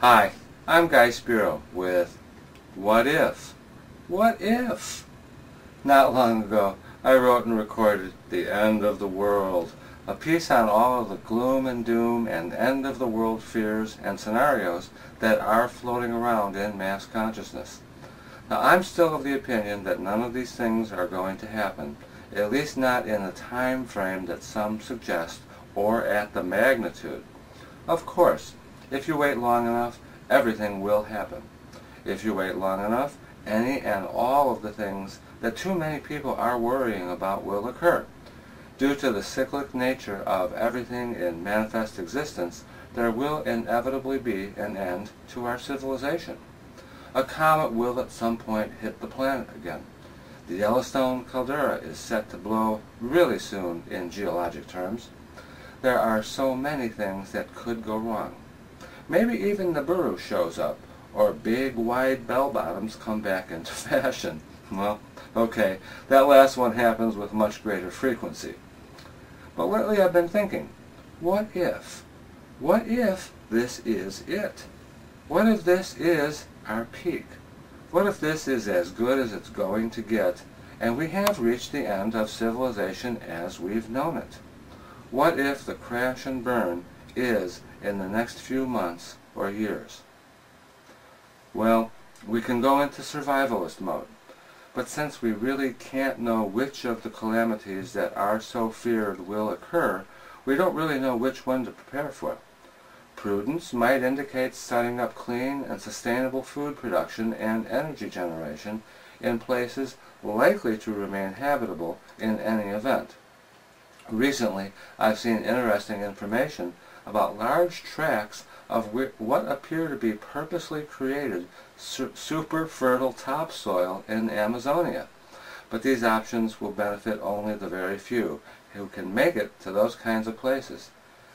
Hi, I'm Guy Spiro with What If? What If? Not long ago, I wrote and recorded The End of the World, a piece on all of the gloom and doom and end of the world fears and scenarios that are floating around in mass consciousness. Now, I'm still of the opinion that none of these things are going to happen, at least not in the time frame that some suggest or at the magnitude. Of course, if you wait long enough, everything will happen. If you wait long enough, any and all of the things that too many people are worrying about will occur. Due to the cyclic nature of everything in manifest existence, there will inevitably be an end to our civilization. A comet will at some point hit the planet again. The Yellowstone caldera is set to blow really soon in geologic terms. There are so many things that could go wrong. Maybe even Nibiru shows up, or big wide bell-bottoms come back into fashion. Well, okay, that last one happens with much greater frequency. But lately I've been thinking, what if? What if this is it? What if this is our peak? What if this is as good as it's going to get, and we have reached the end of civilization as we've known it? What if the crash and burn is in the next few months or years? Well, we can go into survivalist mode, but since we really can't know which of the calamities that are so feared will occur, we don't really know which one to prepare for. Prudence might indicate setting up clean and sustainable food production and energy generation in places likely to remain habitable in any event. Recently, I've seen interesting information about large tracts of what appear to be purposely created super fertile topsoil in Amazonia. But these options will benefit only the very few who can make it to those kinds of places.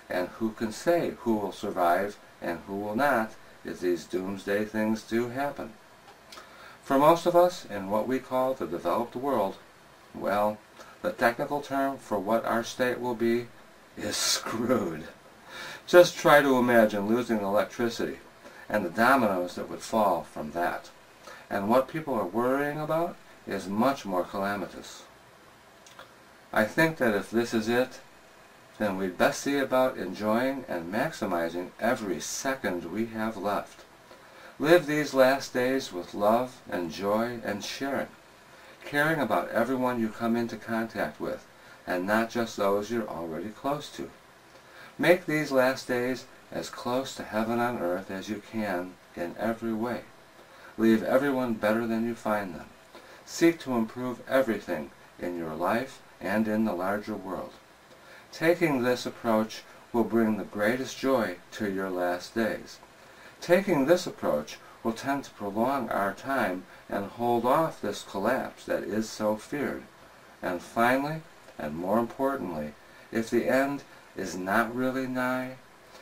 And who can say who will survive and who will not if these doomsday things do happen? For most of us in what we call the developed world, well, the technical term for what our state will be is screwed. Just try to imagine losing electricity and the dominoes that would fall from that. And what people are worrying about is much more calamitous. I think that if this is it, then we'd best see about enjoying and maximizing every second we have left. Live these last days with love and joy and sharing, caring about everyone you come into contact with, and not just those you're already close to. Make these last days as close to heaven on earth as you can in every way. Leave everyone better than you find them. Seek to improve everything in your life and in the larger world. Taking this approach will bring the greatest joy to your last days. Taking this approach will tend to prolong our time and hold off this collapse that is so feared. And finally, and more importantly, if the end is not really nigh,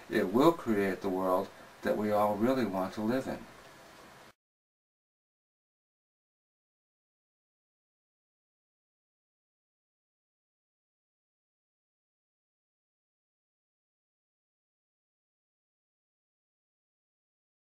it will create the world that we all really want to live in.